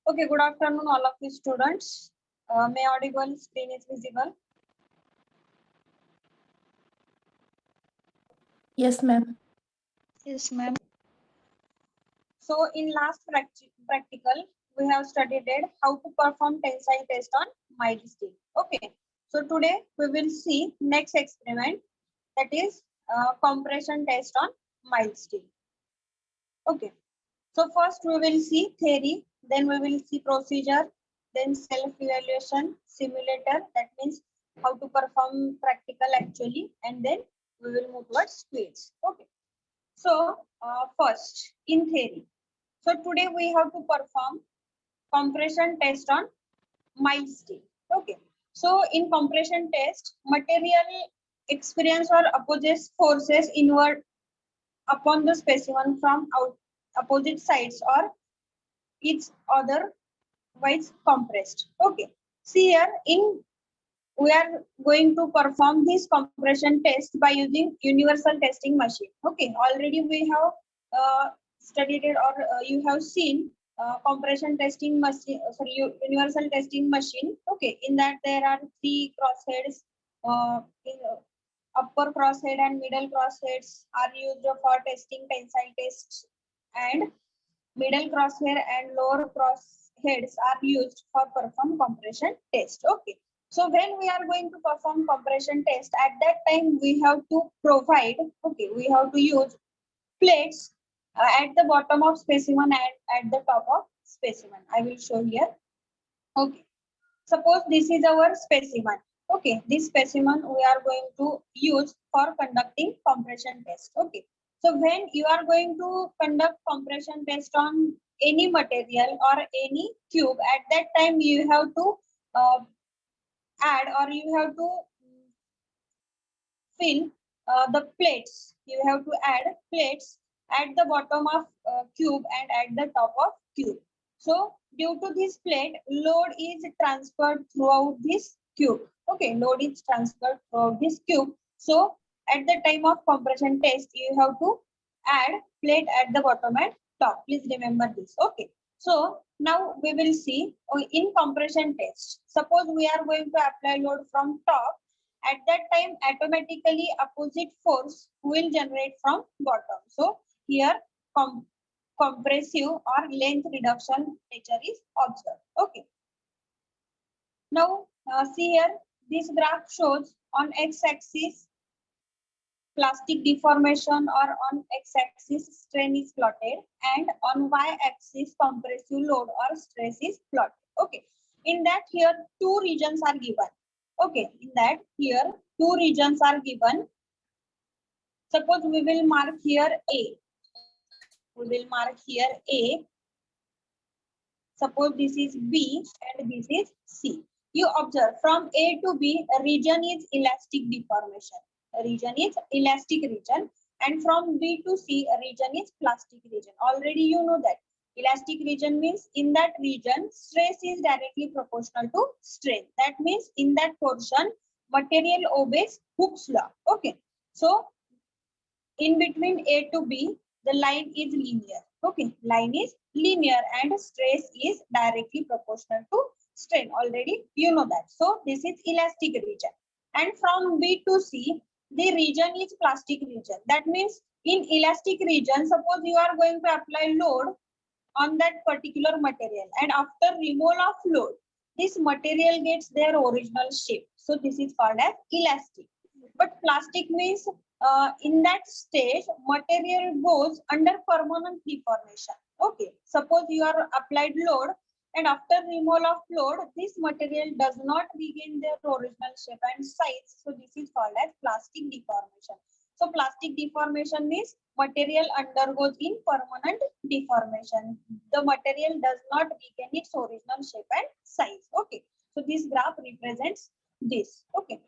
Okay, good afternoon, all of you students. May audible screen is visible. Yes, ma'am. Yes, ma'am. So, in last practical, we have studied how to perform tensile test on mild steel. Okay, so today we will see next experiment, that is compression test on mild steel. Okay, so first we will see theory, then we will see procedure, then self-evaluation, simulator, that means how to perform practical actually, and then we will move towards quiz. Okay, so first in theory. So today we have to perform compression test on mild steel. Okay, so in compression test, material experience or opposes forces inward upon the specimen from opposite sides or each otherwise compressed. Okay, see here in we are going to perform this compression test by using universal testing machine. Okay, already we have studied it, or you have seen compression testing machine, universal testing machine. Okay, in that there are three crossheads. In, upper crosshead and middle crossheads are used for testing tensile tests, and middle crosshair and lower crossheads are used for perform compression test. Okay, so when we are going to perform compression test, at that time we have to provide, okay, we have to use plates at the bottom of specimen and at the top of specimen. I will show here. Okay, suppose this is our specimen. Okay, this specimen we are going to use for conducting compression test. Okay, so when you are going to conduct compression test on any material or any tube, at that time you have to uh, add, or you have to fill the plates. You have to add plates at the bottom of cube and at the top of cube. So due to this plate, load is transferred throughout this cube. Okay, load is transferred throughout this cube. So at the time of compression test, you have to add plate at the bottom and top. Please remember this. Okay. So now we will see in compression test. Suppose we are going to apply load from top. At that time, automatically opposite force will generate from bottom. So here compressive or length reduction nature is observed. Okay. Now see here, this graph shows on x-axis plastic deformation, or on x-axis strain is plotted, and on y-axis compressive load or stress is plotted. Okay, in that here two regions are given. Okay, in that here two regions are given. Suppose we will mark here A. We will mark here A. Suppose this is B and this is C. You observe from A to B, a region is elastic deformation. A region is elastic region, and from B to C, a region is plastic region. Already you know that. Elastic region means in that region, stress is directly proportional to strain. That means in that portion, material obeys Hooke's law. Okay. So in between A to B, the line is linear. Okay, line is linear and stress is directly proportional to strain. Already you know that. So this is elastic region. And from B to C, the region is plastic region. That means in elastic region, suppose you are going to apply load on that particular material, and after removal of load, this material gets their original shape. So this is called as elastic. But plastic means in that stage, material goes under permanent deformation. Okay, suppose you are applied load, and after removal of load, this material does not regain their original shape and size. So this is called as plastic deformation. So plastic deformation means material undergoes in permanent deformation. The material does not regain its original shape and size. Okay, so this graph represents this. Okay.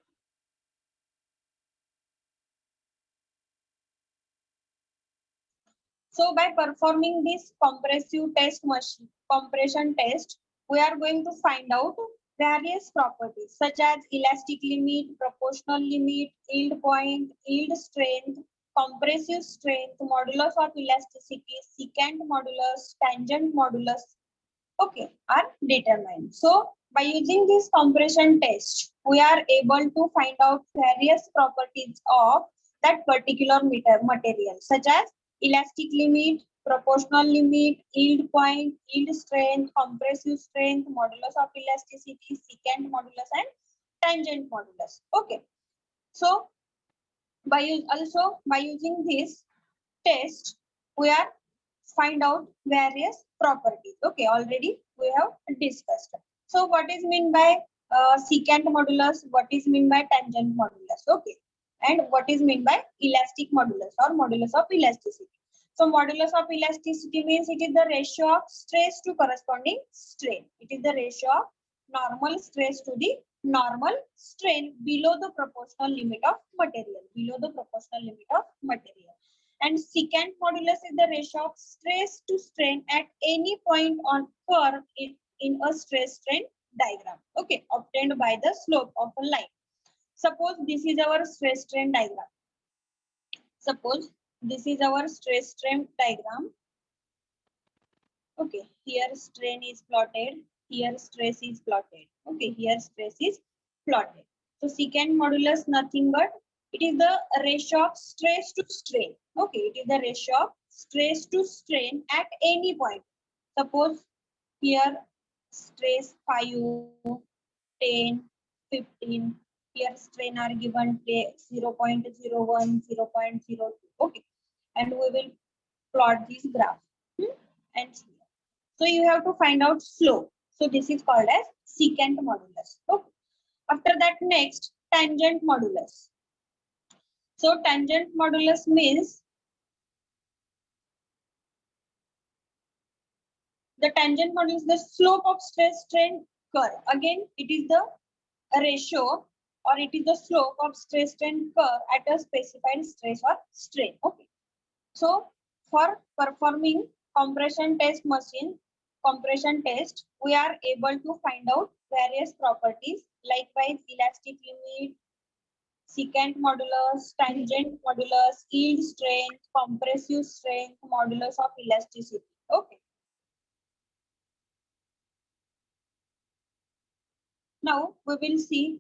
So by performing this compressive test machine, compression test, we are going to find out various properties such as elastic limit, proportional limit, yield point, yield strength, compressive strength, modulus of elasticity, secant modulus, tangent modulus, okay, are determined. So by using this compression test, we are able to find out various properties of that particular material, such as elastic limit, proportional limit, yield point, yield strength, compressive strength, modulus of elasticity, secant modulus, and tangent modulus. Okay, so by using this test, we are find out various properties. Okay, already we have discussed. So what is mean by secant modulus? What is mean by tangent modulus? Okay, and what is mean by elastic modulus or modulus of elasticity? So modulus of elasticity means it is the ratio of stress to corresponding strain. It is the ratio of normal stress to the normal strain below the proportional limit of material. Below the proportional limit of material. And secant modulus is the ratio of stress to strain at any point on curve in a stress strain diagram. Okay, obtained by the slope of a line. Suppose this is our stress strain diagram. Suppose this is our stress strain diagram. Okay, here strain is plotted, here stress is plotted. Okay, here stress is plotted. So secant modulus nothing but it is the ratio of stress to strain. Okay, it is the ratio of stress to strain at any point. Suppose here stress 5, 10, 15. Here strain are given 0.01, 0.02. Okay, and we will plot this graph. And so you have to find out slope. So this is called as secant modulus. Okay. After that, next tangent modulus. So tangent modulus means the tangent modulus, the slope of stress strain curve. Again, it is the ratio or it is the slope of stress strain curve at a specified stress or strain. Okay. So for performing compression test, we are able to find out various properties, likewise elastic limit, secant modulus, tangent modulus, yield strength, compressive strength, modulus of elasticity. Okay. Now we will see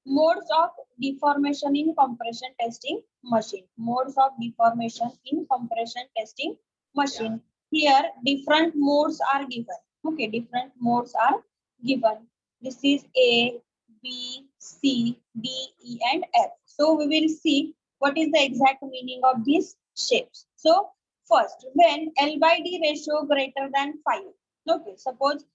modes of deformation in compression testing machine. Modes of deformation in compression testing machine. Here different modes are given. Okay, different modes are given. This is A, B, C, D, E, and F. So we will see what is the exact meaning of these shapes. So first, when L by D ratio greater than 5. Okay, suppose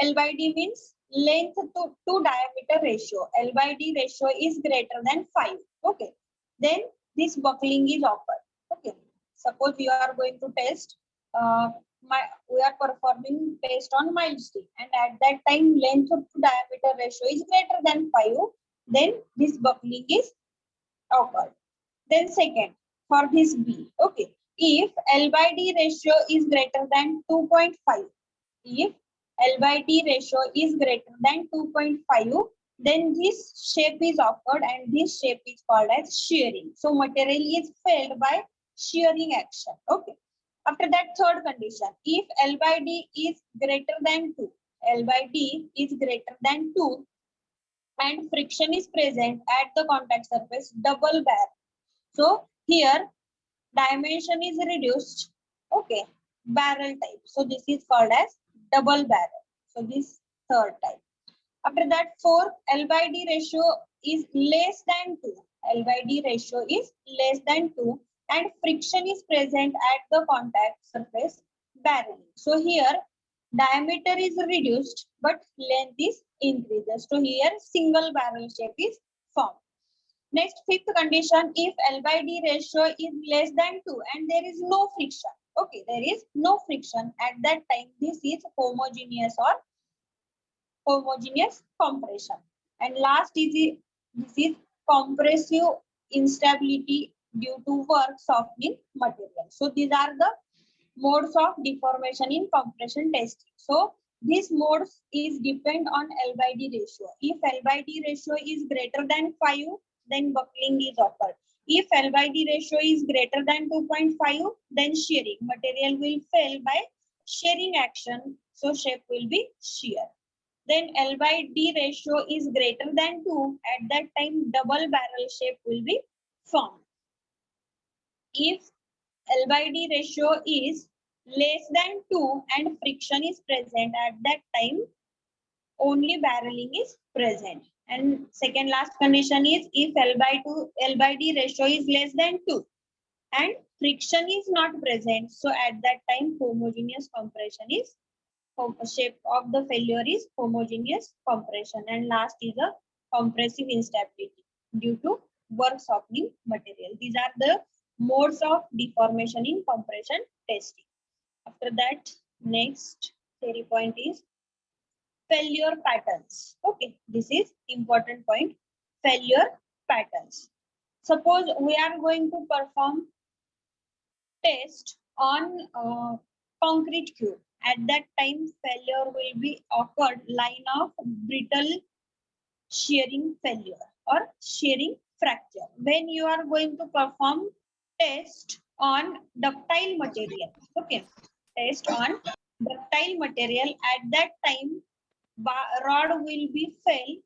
L by D means length to diameter ratio. L by D ratio is greater than 5. Okay. Then this buckling is occurred. Okay. Suppose you are going to test, we are performing test on mild steel, and at that time length to diameter ratio is greater than 5. Then this buckling is occurred. Then second, for this B. Okay. If L by D ratio is greater than 2.5, if L by D ratio is greater than 2.5, then this shape is occurred and this shape is called as shearing. So material is failed by shearing action. Okay. After that, third condition, if L by D is greater than 2, L by D is greater than 2 and friction is present at the contact surface, double barrel. So here dimension is reduced. Okay, barrel type. So this is called as double barrel. So this third type. After that, fourth, L by D ratio is less than 2. L by D ratio is less than 2 and friction is present at the contact surface barrel. So here diameter is reduced but length is increases. So here single barrel shape is formed. Next, fifth condition, if L by D ratio is less than 2 and there is no friction. Okay, there is no friction. At that time, this is homogeneous or homogeneous compression. And last is this is compressive instability due to work softening material. So these are the modes of deformation in compression testing. So this modes is depend on L by D ratio. If L by D ratio is greater than 5, then buckling is occurred. If L by D ratio is greater than 2.5, then shearing. Material will fail by shearing action. So shape will be shear. Then L by D ratio is greater than 2. At that time, double barrel shape will be formed. If L by D ratio is less than 2 and friction is present, at that time, only barreling is present. And second last condition is if L by D ratio is less than 2 and friction is not present. So at that time, homogeneous compression is shape of the failure is homogeneous compression. And last is a compressive instability due to work softening material. These are the modes of deformation in compression testing. After that, next theory point is failure patterns. Okay, this is important point. Failure patterns. Suppose we are going to perform test on concrete cube. At that time, failure will be occurred line of brittle shearing failure or shearing fracture. When you are going to perform test on ductile material, okay, test on ductile material, at that time rod will be fell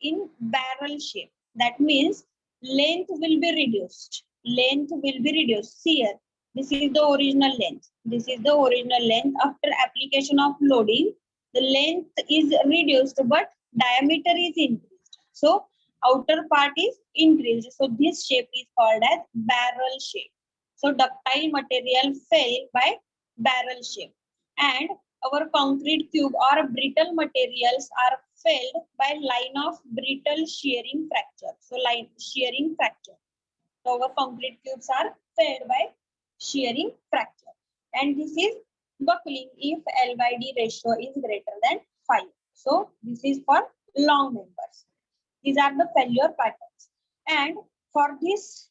in barrel shape. That means length will be reduced. Length will be reduced. See here, this is the original length. This is the original length. After application of loading, the length is reduced, but diameter is increased. So outer part is increased. So this shape is called as barrel shape. So ductile material fell by barrel shape. And our concrete cube or brittle materials are filled by line of brittle shearing fracture. So line shearing fracture. So our concrete cubes are filled by shearing fracture. And this is buckling if L by D ratio is greater than 5. So this is for long members. These are the failure patterns. And for this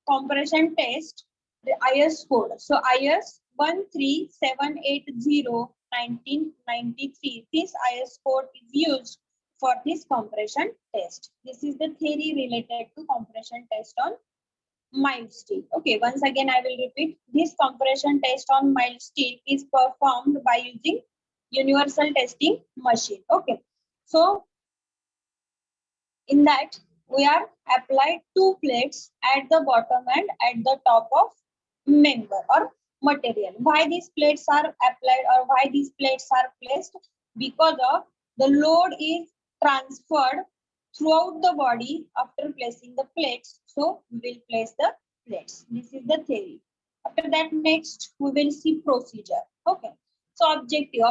compression test, the IS code. So IS 13780/1993. This IS code is used for this compression test. This is the theory related to compression test on mild steel. Okay, once again I will repeat. This compression test on mild steel is performed by using universal testing machine. Okay, so in that we are applied two plates at the bottom and at the top of member or material. Why these plates are applied or why these plates are placed? Because of the load is transferred throughout the body after placing the plates. So we will place the plates. This is the theory. After that, next we will see procedure. Okay. So objective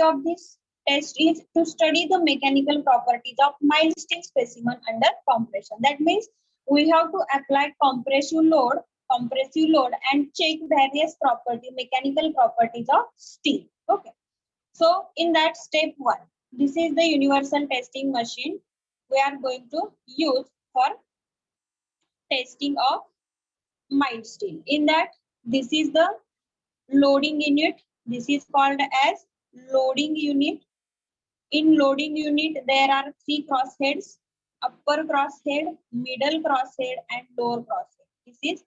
of this test is to study the mechanical properties of mild steel specimen under compression. That means we have to apply compressive load and check various mechanical properties of steel. Okay. So in that step 1, this is the universal testing machine we are going to use for testing of mild steel. In that, this is the loading unit. This is called as loading unit. In loading unit, there are 3 crossheads: upper crosshead, middle crosshead, and lower crosshead. This is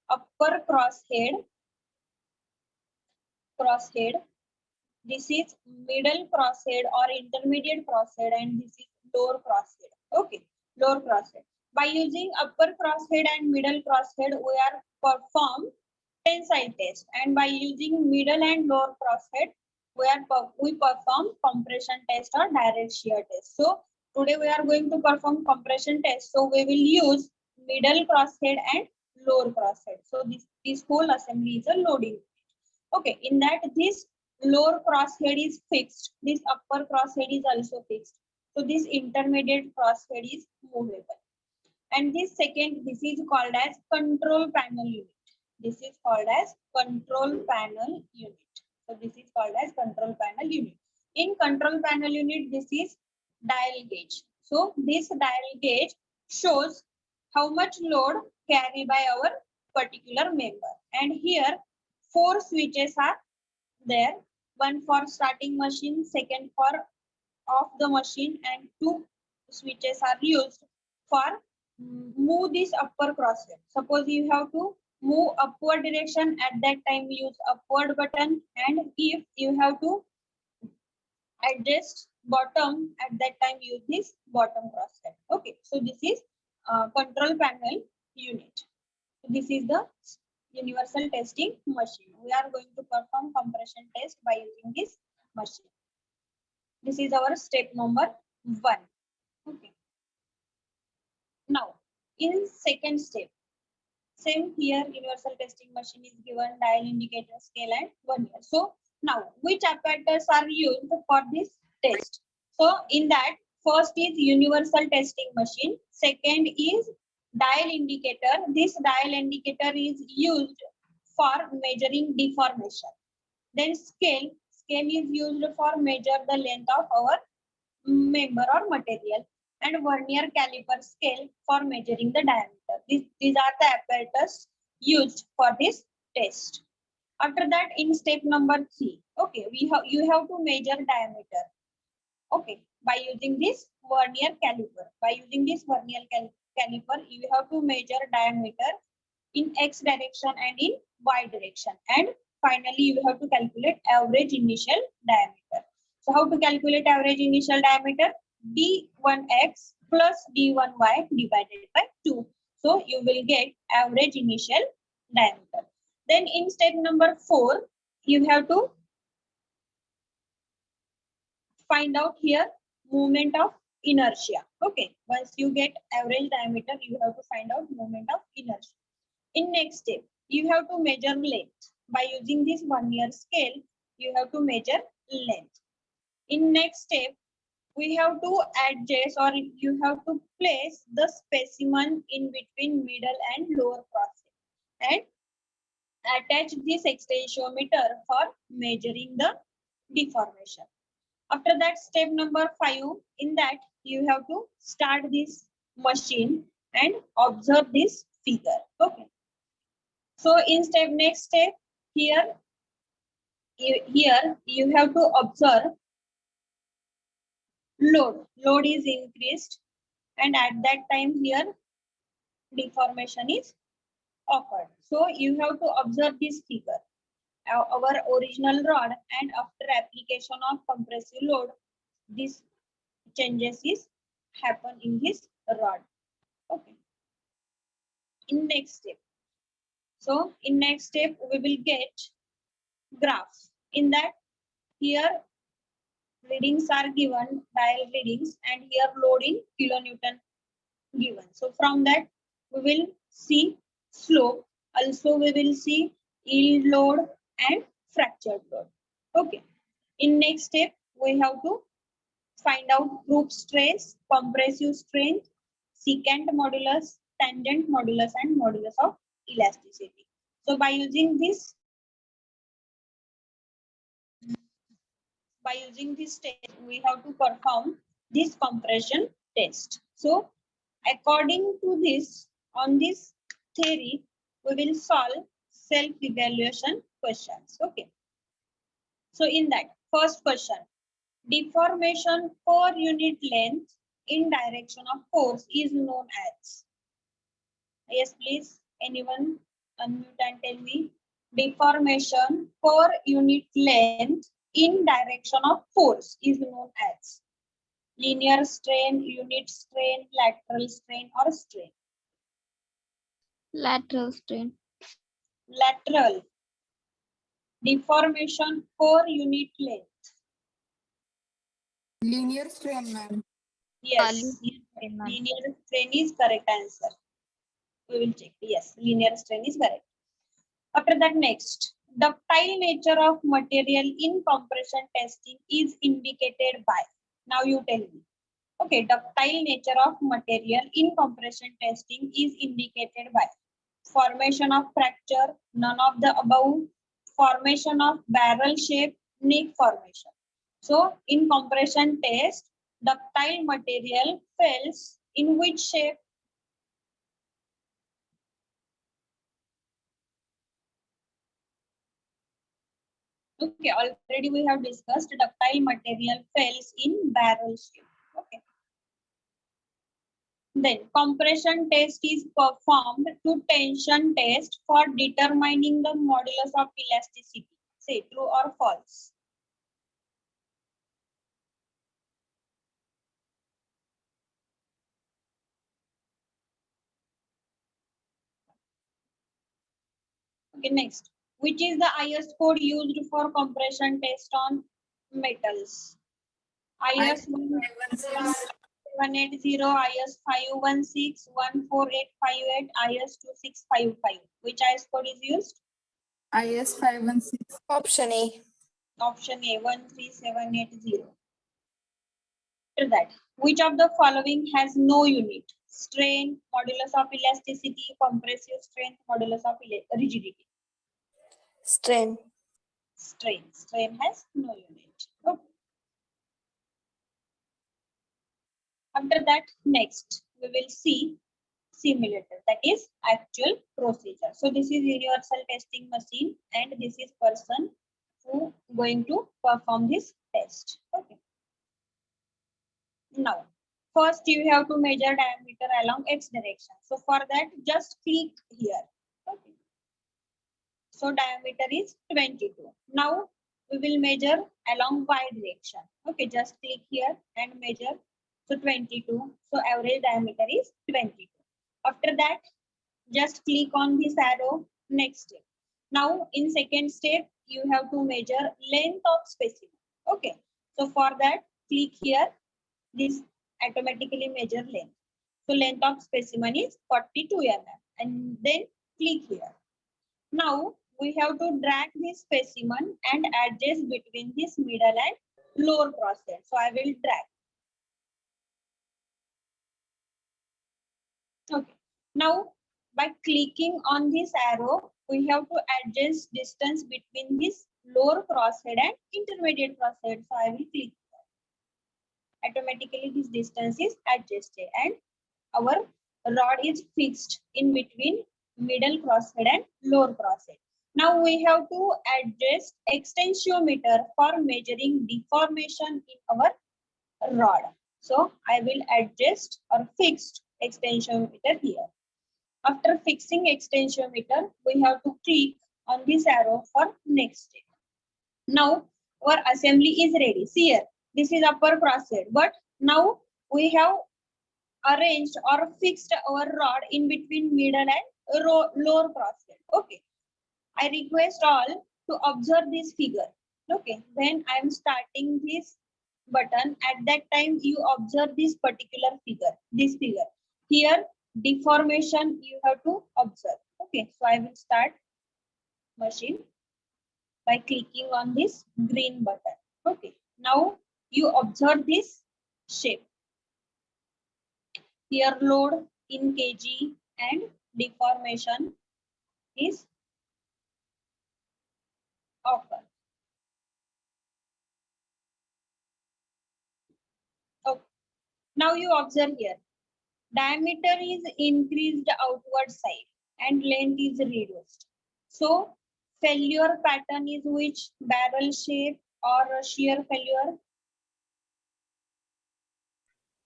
upper crosshead. This is middle crosshead or intermediate crosshead, and this is lower crosshead. Okay, lower crosshead. By using upper crosshead and middle crosshead, we are perform tensile test, and by using middle and lower crosshead, we perform compression test or direct shear test. So today we are going to perform compression test. So we will use middle crosshead and lower crosshead. So this whole assembly is a loading. Okay, in that this lower crosshead is fixed. This upper crosshead is also fixed. So this intermediate crosshead is movable. And this is called as control panel unit. This is called as control panel unit. So this is called as control panel unit. In control panel unit, this is dial gauge. So this dial gauge shows how much load carried by our particular member. And here 4 switches are there. One for starting machine, second for off the machine, and 2 switches are used for move this upper crosshead. Suppose you have to move upward direction, at that time use upward button, and if you have to adjust bottom, at that time use this bottom cross cut. Okay, so this is control panel unit. This is the universal testing machine. We are going to perform compression test by using this machine. This is our step number 1. Okay. Now, in second step, same here, universal testing machine is given, dial, indicator, scale, and vernier. So now, which apparatus are used for this test? So in that, first is universal testing machine. Second is dial indicator. This dial indicator is used for measuring deformation. Then scale. Scale is used for measure the length of our member or material. And vernier caliper scale for measuring the diameter. These are the apparatus used for this test. After that, in step number 3, okay, you have to measure diameter. Okay, by using this vernier caliper. By using this vernier caliper, you have to measure diameter in x direction and in y direction. And finally, you have to calculate average initial diameter. So how to calculate average initial diameter? D1x plus D1y divided by 2. So you will get average initial diameter. Then in step number 4, you have to find out here moment of inertia. Okay, once you get average diameter, you have to find out moment of inertia. In next step, you have to measure length. By using this vernier scale, you have to measure length. In next step, we have to adjust, or you have to place the specimen in between middle and lower cross and attach this extensiometer for measuring the deformation. After that, step number 5, in that you have to start this machine and observe this figure. Okay. So in next step, here you have to observe load. Load is increased, and at that time here deformation is occurred. So you have to observe this figure. Our original rod, and after application of compressive load, this changes is happen in this rod. Okay. In next step. So in next step, we will get graph. In that, here readings are given, dial readings, and here load in kilonewton given. So from that, we will see slope. Also, we will see yield load and fractured load. Okay. In next step, we have to find out group stress, compressive strength, secant modulus, tangent modulus, and modulus of elasticity. So by using this test, we have to perform this compression test. So according to this, on this theory, we will solve self-evaluation questions. Okay. So in that, first question, deformation per unit length in direction of force is known as. Yes, please. Anyone unmute and tell me. Deformation per unit length in direction of force is known as linear strain, unit strain, lateral strain, or strain. Lateral strain. Lateral. Deformation per unit length. Linear strain, ma'am. Yes. Linear strain is correct answer. We will check. Yes, linear strain is correct. After that, next, ductile nature of material in compression testing is indicated by. Now you tell me. Okay, ductile nature of material in compression testing is indicated by formation of fracture, none of the above, formation of barrel shape, neck formation. So in compression test, ductile material fails in which shape? Okay, already we have discussed ductile material fails in barrel shape. Okay. Then compression test is performed to tension test for determining the modulus of elasticity. Say true or false. Okay, next. Which is the IS code used for compression test on metals? IS 180, IS 516, 14858, IS 2655. Which IS code is used? IS 516. Option A. Option A, 13780. After that, which of the following has no unit? Strain, modulus of elasticity, compressive strength, modulus of rigidity. Strain. Strain. Strain has no unit. Okay. After that, next we will see simulator, that is actual procedure. So this is universal testing machine and this is person who going to perform this test. Okay. Now, first you have to measure diameter along x direction. So for that, just click here. Okay. So diameter is 22. Now we will measure along y direction. Okay, just click here and measure. So 22. So average diameter is 22. After that, just click on this arrow. Next step. Now in second step, you have to measure length of specimen. Okay. So for that, click here. This automatically measure length. So length of specimen is 42 mm. And then click here. Now we have to drag this specimen and adjust between this middle and lower cross section. So I will drag. Okay. Now by clicking on this arrow, we have to adjust distance between this lower crosshead and intermediate crosshead. So I will click. Automatically this distance is adjusted and our rod is fixed in between middle crosshead and lower crosshead. Now we have to adjust extensiometer for measuring deformation in our rod. So I will adjust or fixed extensiometer here. After fixing extensiometer, we have to click on this arrow for next step. Now our assembly is ready. See here, this is upper crosshead, but now we have arranged or fixed our rod in between middle and lower crosshead. Okay. I request all to observe this figure. Okay. When I am starting this button, at that time you observe this particular figure, this figure. Here, deformation you have to observe. Okay. So I will start machine by clicking on this green button. Okay. Now you observe this shape. Here load in kg and deformation is occur. Okay. Now you observe here. Diameter is increased outward side and length is reduced. So failure pattern is which? Barrel shape or shear failure?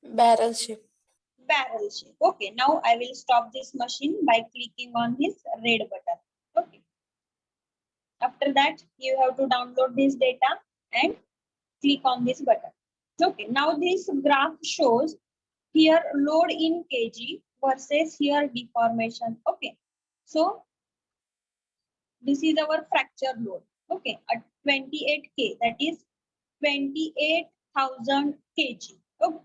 Barrel shape. Barrel shape. Okay, now I will stop this machine by clicking on this red button. Okay. After that, you have to download this data and click on this button. Okay, now this graph shows here load in kg versus here deformation. Okay, so this is our fracture load. Okay, at 28K, that is 28,000 kg. Okay,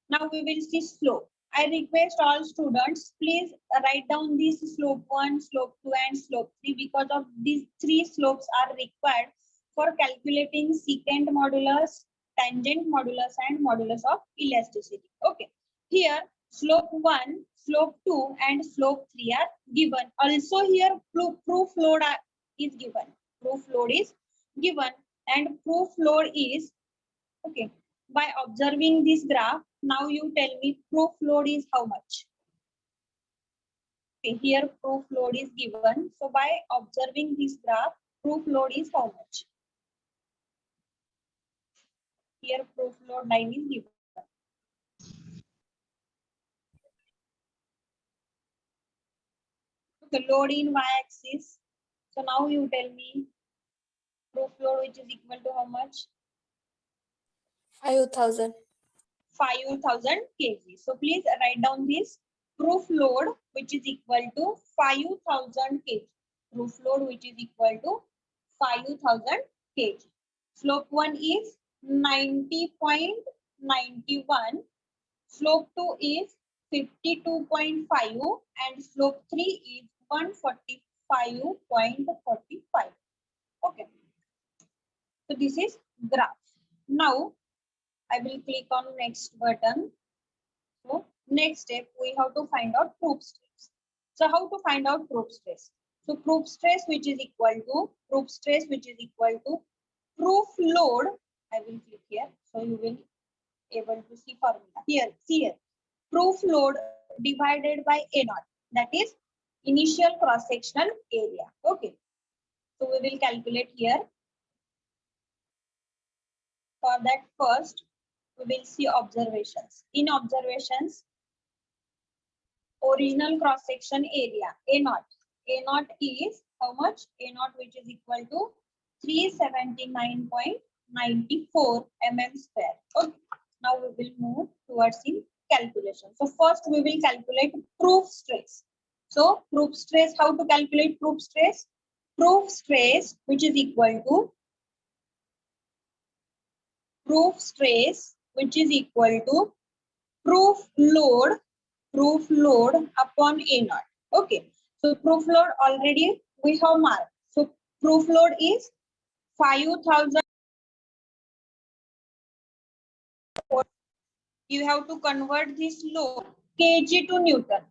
now we will see slope. I request all students, please write down this slope 1, slope 2 and slope 3 because of these 3 slopes are required for calculating secant modulus, tangent modulus and modulus of elasticity. Okay, here slope 1, slope 2 and slope 3 are given. Also here proof load is given. Proof load is given and proof load is, okay, by observing this graph, now you tell me proof load is how much? Okay, here proof load is given. So by observing this graph, proof load is how much? Here proof load line is given. Okay, load in y-axis. So now you tell me proof load which is equal to how much? 5,000. 5,000 kg. So please write down this proof load which is equal to 5,000 kg. Proof load which is equal to 5000 kg. Slope 1 is 90.91. Slope 2 is 52.5 and slope 3 is 145.45. Okay. So this is graph. Now I will click on next button. So next step we have to find out proof stress. So how to find out proof stress? So proof stress which is equal to proof load. I will click here so you will able to see formula here. See here. Proof load divided by A naught, that is initial cross sectional area. Okay. So we will calculate here. For that first we will see observations. In observations, original cross section area A naught. A naught is how much? A naught which is equal to 379.94 mm square. Okay. Now we will move towards in calculation. So first we will calculate proof stress. So proof stress, how to calculate proof stress? Proof stress which is equal to proof load upon A naught. Okay. So proof load already we have marked. So proof load is 5000. You have to convert this load kg to Newton.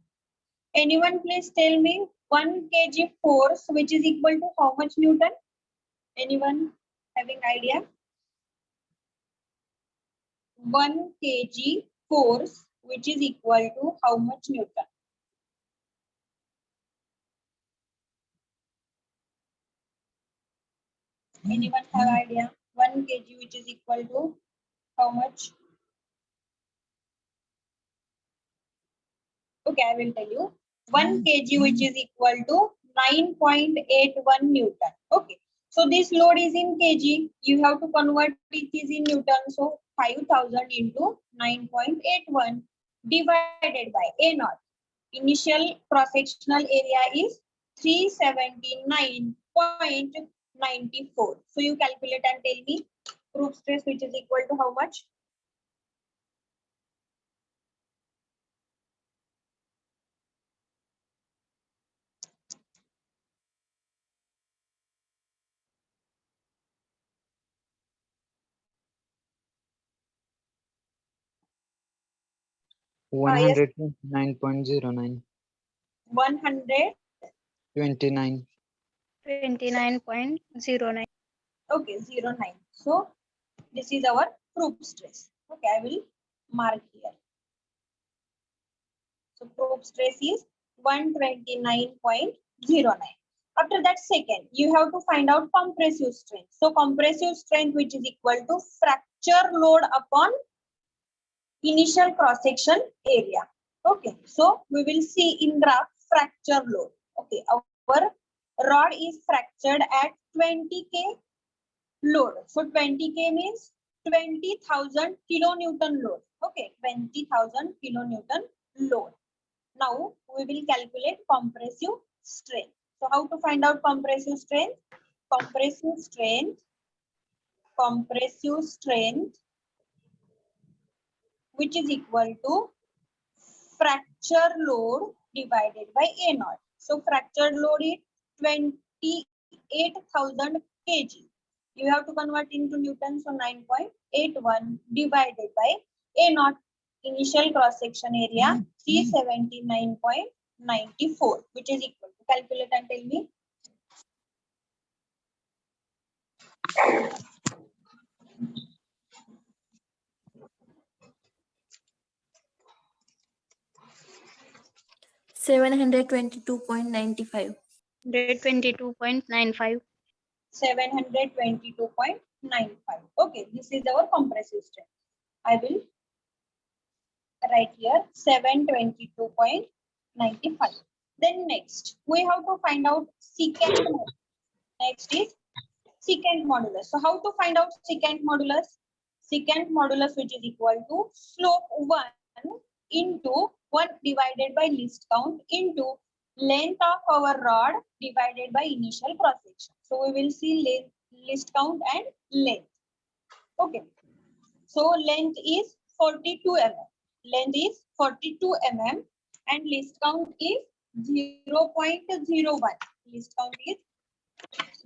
Anyone please tell me 1 kg force which is equal to how much Newton? Anyone having idea? 1 kg force which is equal to how much Newton? Anyone have idea? 1 kg which is equal to how much? Okay, I will tell you. 1 kg which is equal to 9.81 Newton. Okay. So this load is in kg. You have to convert it is in Newton. So 5000 into 9.81 divided by A naught. Initial cross-sectional area is 379.94. So you calculate and tell me proof stress which is equal to how much? Yes. 129.09. 100. 29. 29.09. Okay, 09. So this is our proof stress. Okay, I will mark here. So proof stress is 129.09. After that, second, you have to find out compressive strength. So compressive strength which is equal to fracture load upon initial cross section area. Okay, so we will see in graph fracture load. Okay, our rod is fractured at 20k load. So 20k means 20,000 kilonewton load. Okay, 20,000 kilonewton load. Now we will calculate compressive strength. So how to find out compressive strength? Compressive strength which is equal to fracture load divided by A naught. So fracture load is 28,000 kg. You have to convert into Newton, so 9.81 divided by A naught. Initial cross section area 379.94, which is equal to, calculate and tell me. $722.95. 122.95. 722.95. Okay, this is our compressive strength. I will write here 722.95. Then next, we have to find out secant modulus. Next is secant modulus. So how to find out secant modulus? Secant modulus which is equal to slope 1 into 1 divided by least count into length of our rod divided by initial cross section. So we will see length, list count and length. Okay. So length is 42 mm. Length is 42 mm and list count is 0.01. List count is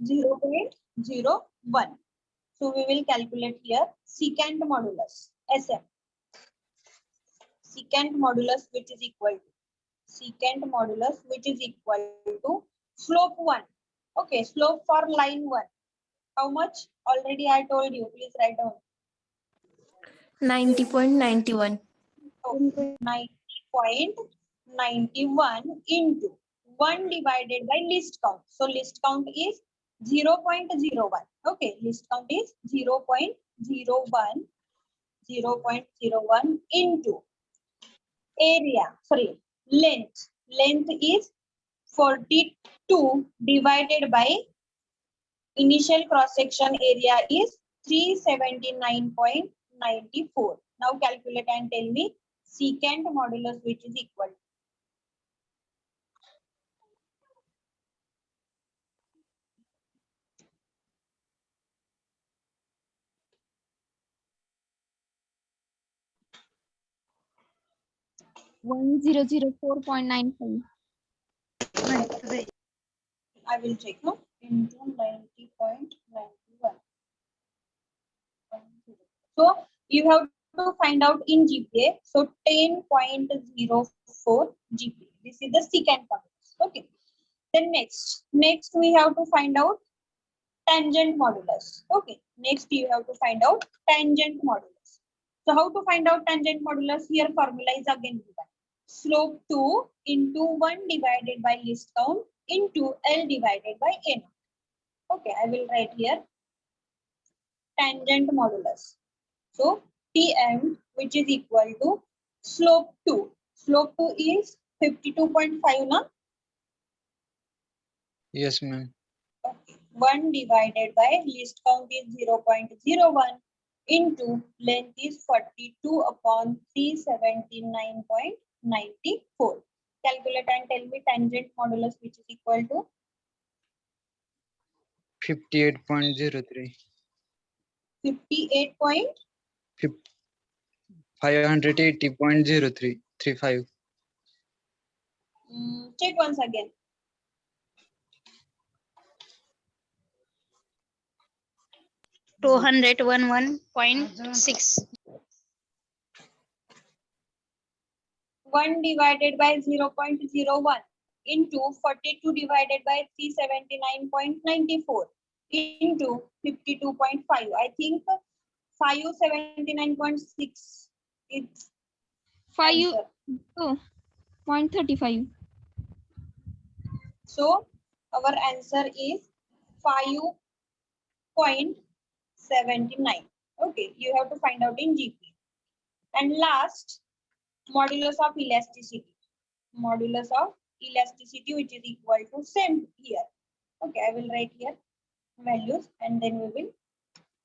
0.01. So we will calculate here secant modulus, SM. Secant modulus which is equal to slope 1. Okay, slope for line 1. How much? Already I told you. Please write down. 90.91. Okay, 90.91 into 1 divided by list count. So list count is 0.01. Okay, list count is 0.01 into area, sorry, length. Length is 42 divided by initial cross section area is 379.94. Now calculate and tell me secant modulus which is equal to. One zero zero 4.95. I will check no into 90.91. So you have to find out in GPA. So 10.04 GPA. This is the secant modulus. Okay. Then next we have to find out tangent modulus. Okay. Next you have to find out tangent modulus. So how to find out tangent modulus? Here formula is again given. Slope 2 into 1 divided by list count into L divided by N. Okay, I will write here tangent modulus. So Tm which is equal to slope 2. Slope 2 is 52.5 na? Yes, ma'am. Okay. 1 divided by list count is 0.01 into length is 42 upon 379.94. Calculate and tell me tangent modulus which is equal to 58.03. 58 point 580.0335. check once again. 211.6. 1 divided by 0.01 into 42 divided by 379.94 into 52.5. I think 579.6 is 5.35. so our answer is 5.79. Okay, you have to find out in GP. And last, modulus of elasticity. Modulus of elasticity which is equal to same here. Okay, I will write here values and then we will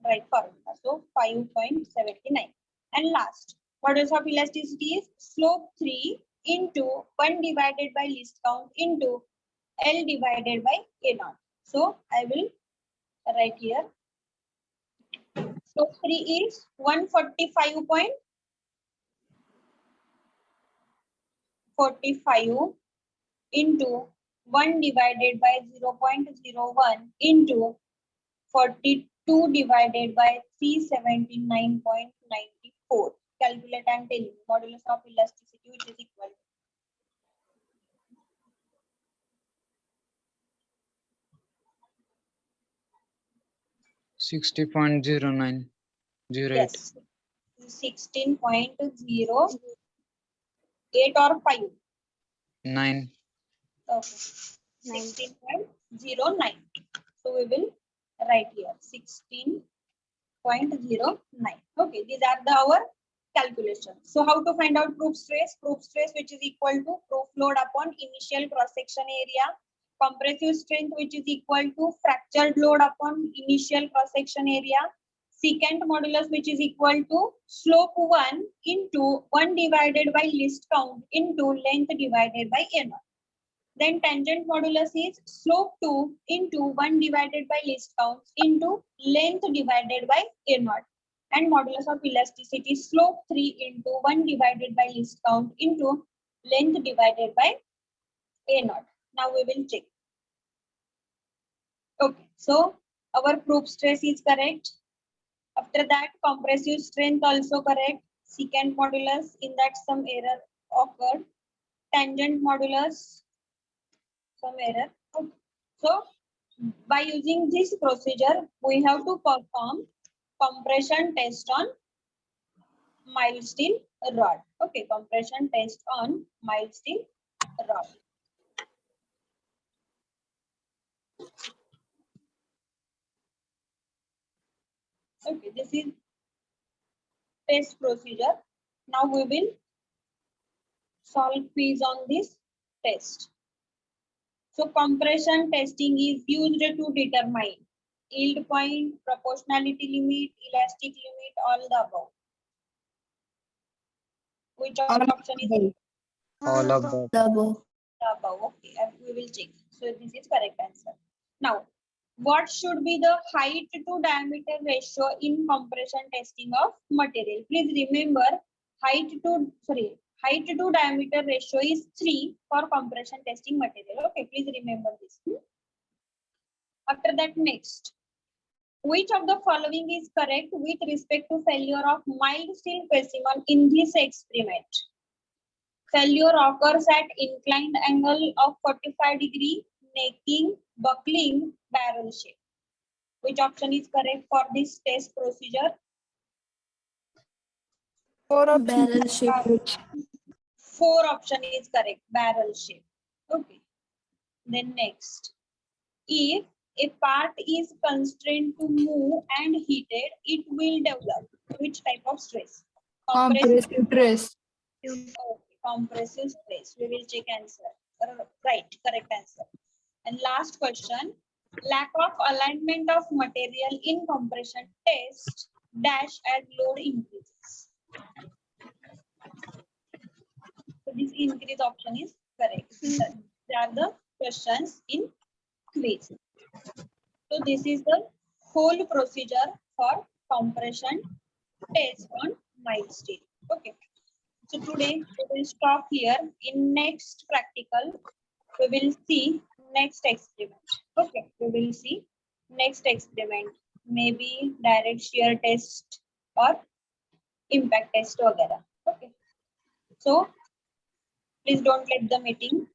write formula. So 5.79. And last, modulus of elasticity is slope 3 into 1 divided by list count into L divided by A0. So I will write here. Slope 3 is 145 into 1 divided by 0.01 into 42 divided by 379.94. Calculate and tell me modulus of elasticity which is equal to 60.0908. yes 16.08 or 5. 9. Okay. 16.09. So we will write here 16.09. Okay, these are our calculations. So how to find out proof stress? Proof stress which is equal to proof load upon initial cross section area. Compressive strength which is equal to fractured load upon initial cross section area. Secant modulus which is equal to slope 1 into 1 divided by list count into length divided by N. Then tangent modulus is slope 2 into 1 divided by least count into length divided by a naught. And modulus of elasticity is slope 3 into 1 divided by least count into length divided by a naught. Now we will check. Okay, so our proof stress is correct. After that, compressive strength also correct. Secant modulus, in that some error occurred. Tangent modulus, some error. Okay. So by using this procedure, we have to perform compression test on mild steel rod. Okay, compression test on mild steel rod. Okay, this is test procedure. Now we will solve quiz on this test. So compression testing is used to determine yield point, proportionality limit, elastic limit, all the above. Which option is All of the The above. the above? Okay, and we will check. So this is correct answer. Now, what should be the height to diameter ratio in compression testing of material? Please remember, height to diameter ratio is 3 for compression testing material. Okay, please remember this. After that, next. Which of the following is correct with respect to failure of mild steel specimen in this experiment? Failure occurs at inclined angle of 45 degree, necking, buckling, barrel shape. Which option is correct for this test procedure? Barrel shape. 4 option is correct, barrel shape. Okay. Then next, if a part is constrained to move and heated, it will develop which type of stress? Compressive stress. Okay, compressive stress. We will check answer. Right, correct answer. And last question, lack of alignment of material in compression test dash as load increases. So this increase option is correct. They are the questions in quiz. So this is the whole procedure for compression test on mild steel. Okay. So today we will stop here. In next practical, we will see next experiment. Okay, we will see next experiment. Maybe direct shear test or impact test वगैरह. Okay. So please don't let the meeting.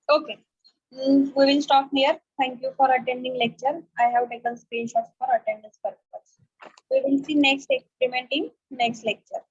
Okay. We will stop here. Thank you for attending lecture. I have taken screenshots for attendance purpose. We will see next experiment in next lecture.